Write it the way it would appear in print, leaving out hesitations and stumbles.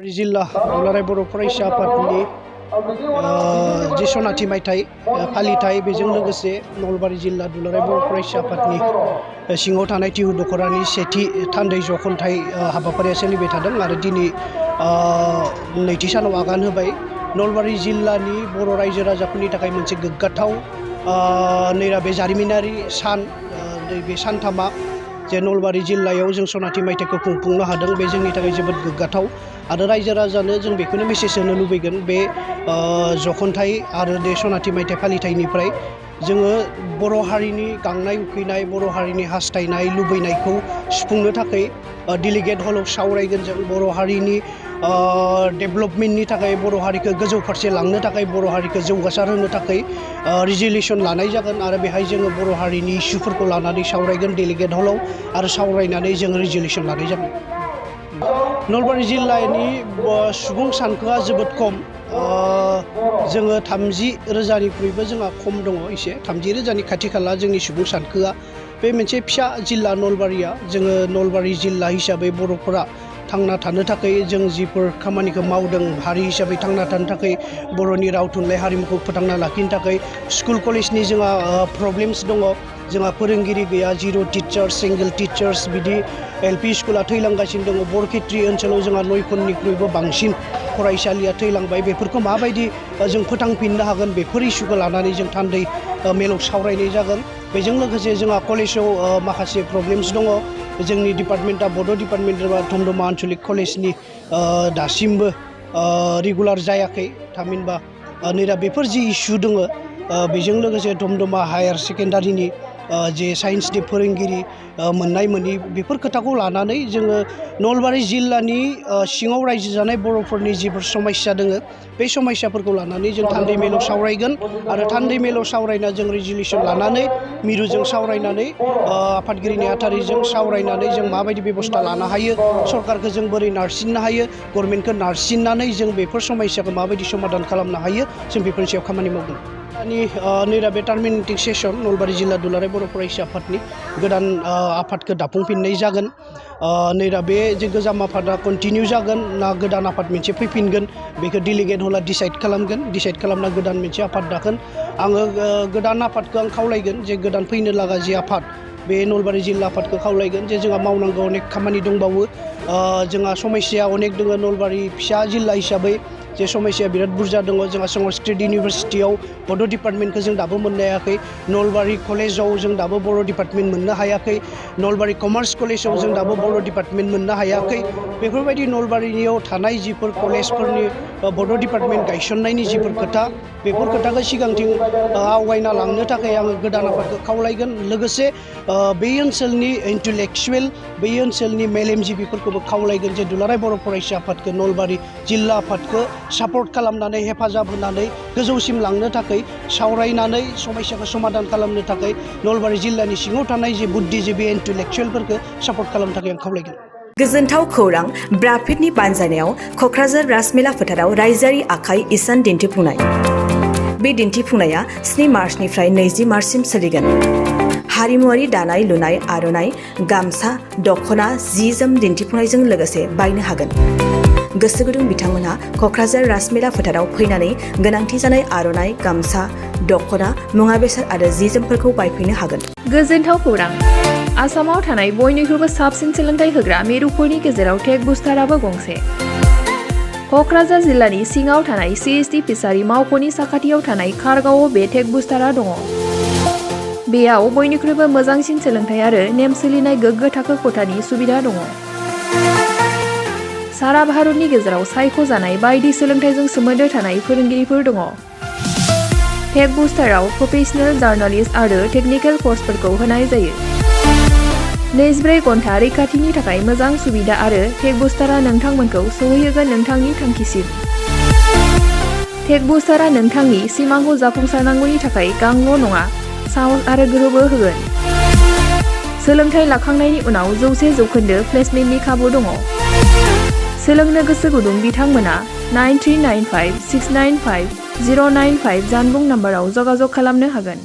जिल्ला दुलाराय बर' फरायसा आफादनि जे सनाथि मायथाइ फालिथाय बेजों लोगोसे नलबारि जिल्ला दुलाराय बर' फरायसा आफादनि सिङाव थानाय टिहु दख'रानि सेथि थान्दै जखनथाइ हाबाफारिया सोलिबाय थादों आरो दिनै नैथि सानाव आगान होबाय। नलबारि जिल्लानि बर' रायजो राजाफोरनि थाखाय मोनसे गोग्गाथाव नैबे जारिमिनारि सान बे सानथामा जे नलबारि जिल्लायाव जों सनाथि मायथाइखौ खुंफुंनो हादों बे जोंनि थाखाय जोबोद गोग्गाथाव आरो रायजो राजानो जों बेखौनो मेसेज होनो लुबैगोन बे जखनथाइ आरो बे सनाथि मायथाइ फालिथायनिफ्राय जोङो बर' हारिनि गांनाय उखैनाय बर' हारिनि हास्थायनाय लुबैनायखौ सुफुंनो थाखाय डेलिगेट हलाव सावरायगोन जों बर' हारिनि डेभेलपमेन्टनि थाखाय बर' हारिखौ गोजौ फारसे लांनो थाखाय बर' हारिखौ जौगासार होनो थाखाय रिजोलिउसन लानाय जागोन आरो बेहाय जोङो बर' हारिनि इस्युफोरखौ लानानै सावरायगोन डेलिगेट हलाव आरो सावरायनानै जों रिजोलिउसन लानाय जागोन। नलबारि जिल्लानि सुबुं सानखोआ जोबोद खम जोङो 30 रोजानिख्रुइबो जोंहा खम दङ एसे 30 रोजानि खाथि खाला जोंनि सुबुं सानखोआ बे मोनसे फिसा जिल्ला नलबारिया जोङो नलबारि जिल्ला हिसाबै बर'फोरा थांना थानो थाखाय जों जिफोर खामानिखौ मावदों हारि हिसाबै थांना थानो थाखाय बर'नि राव थुनलाइ हारिमुखौ फोथांना लाखिनो थाखाय स्कुल कलेजनि जोंहा प्रब्लेम्स दङ जोंहा फोरोंगिरि गैया जिर' टिचार्स सिंगल टिचार्स बिदि एलपि स्कुला थैलांगासिनो दङ बरखेत्रि ओनसोलाव जोंहा 9 खननिख्रुइबो बांसिन फरायसालिया थैलांबाय बेफोरखौ माबायदि जों फोथांफिननो हागोन बेफोर इस्युखौ लानानै जों थान्दै मेलाव सावरायनाय जागोन। बेजों लोगोसे जोंहा कलेजाव माखासे प्रब्लेम्स दङ जोंनि डिपार्टमेन्टआ बड' डिपार्टमेन्ट एबा धमधमा आन्चलिक कलेजनि दासिमबो रेगुलार जायाखै थामहिनबा नैदा बेफोर जि इस्यु दङ बेजों लोगोसे धमधमा हायार सेकेन्डारिनि जे साइन्सनि फोरोंगिरि मोननाय मोनि बेफोर खोथाखौ लानानै जोङो नलबारि जिल्लानि सिङाव रायजो जानाय बर'फोरनि जिफोर समस्या दङ बे समस्याफोरखौ लानानै जों थान्दै मेलाव सावरायगोन आरो थान्दै मेलाव सावरायना जों रिजोलिउसन लानानै मिरुजों सावरायनानै आफादगिरि नेहाथारिजों सावरायनानै जों माबायदि बेबस्था लानो हायो सरकारखौ जों बोरै नारसिननो हायो गभर्नमेन्टखौ नारसिननानै जों बेफोर समस्याखौ माबायदि समाधान खालामनो हायो जों बेफोरनि सायाव खामानि मावगोन। नैदा बे टार्मिनेटिं सेसन नलबारि जिल्ला दुलाराय बर' फरायसा आफादनि गोदान आफादखौ दाफुंफिननाय जागोन नैदा बे जे गोजाम आफादा कन्टिनिउ जागोन ना गोदान आफाद मोनसे फैफिनगोन बेखौ डेलिगेट हला डिसाइड खालामना गोदान मोनसे आफाद दागोन। आङो गोदान आफादखौ आं खावलायगोन जे गोदान फैनो लागा जे आफाद बे नलबारि जिल्ला आफादखौ खावलायगोन जे जोंहा मावनांगौ अनेक खामानि दंबावो जोंहा समस्या अनेक दङ नलबारि फिसा जिल्ला हिसाबै जे समस्या बिराद बुरजा दङ जोंहा संस्कृत इउनिभारसिटियाव बड' डिपार्टमेन्टखौ जों दाबो मोननो हायाखै नलबारि कलेजाव जों दाबो बर' डिपार्टमेन्ट मोननो हायाखै नलबारि कमार्स कलेजाव जों दाबो बर' डिपार्टमेन्ट मोननो हायाखै बेफोरबायदि नलबारियाव थानाय जिफोर कलेजफोरनि बड' डिपार्टमेन्ट गायसननायनि जिफोर खोथा बेफोर खोथाखौ सिगांथिं आवगायना लांनो थाखाय आङो गोदान आफादखौ खावलायगोन लोगोसे बे ओनसोलनि इन्टेलेक्सुवेल बे ओनसोलनि मेलेमजिबिफोरखौबो खावलायगोन जे दुलाराय बर' फरायसा आफादखौ नलबारि जिल्ला आफादखौ सापर्ट खालामनानै हेफाजाब होनानै गोजौसिम लांनो थाखाय सावरायनानै समस्याखौ समाधान खालामनो थाखाय नलबारि जिल्लानि सिङाव थानाय जे बुद्धिजिबि इन्टेलेक्सुवेलफोरखौ सापर्ट खालामनो थाखाय आं खावलायगोन। गोजोनथाव खौरां ब्राफिडनि बानजायनायाव क'क्राझार राजमेला फोथाराव रायजोआरि आखाइ इसान दिन्थिफुंनाय बे दिन्थिफुंनाया 7 मार्चनिफ्राय 20 मार्चसिम सोलिगोन। हारिमुआरि दानाय लुनाय आर'नाइ गामसा दख'ना जि जोम दिन्थिफुंनायजों लोगोसे बायनो हागोन। गोसो गुदुं बिथांमोनहा क'क्राझार राजमेला फोथाराव फैनानै गोनांथि जानाय आर'नाइ गामसा दख'ना मुवा बेसाद आरो जि जोमफोरखौ बायफैनो हागोन। गोजोनथाव खौरां आसामाव थानाय बयनिख्रुइबो साबसिन सोलोंथाइ होग्रा मिरुफोरनि गेजेराव टेक बुस्टाराबो गंसे। क'क्राझार जिल्लानि सिङाव थानाय CST फिसारि मावख'नि साखाथियाव थानाय खारगावआव बे टेक बुस्टारा दङ। बेयाव बयनिख्रुइबो मोजांसिन सोलोंथाइ आरो नेम सोलिनाय गोग्गो थाखो खथानि सुबिदा दङ। सारा भारतनि गेजेराव सायख'जानाय बायदि सोलोंथाइजों सोमोन्दो थानाय फोरोंगिरिफोर दङ। टेक बुस्टाराव प्रफेशनेल जार्नालिस्ट आरो टेकनिकेल कर्सफोरखौ होनाय जायो। 24 घन्टा रैखाथिनि थाखाय मोजां सुबिदा आरो टेक बुस्टारा नोंथांमोनखौ सौहैहोगोन नोंथांनि थांखिसिम। टेक बुस्टारा नोंथांनि सिमांखौ जाफुंसारनांगौनि थाखाय गांल' नङा साहस आरो गोहोबो होगोन। सोलोंथाइ लाखांनायनि उनाव 100% प्लेसमेन्टनि खाबु दङ। सोलोंनो गोसो गुदुं बिथांमोना 9395695095 जानबुं नाम्बाराव जगाजग खालामनो हागोन।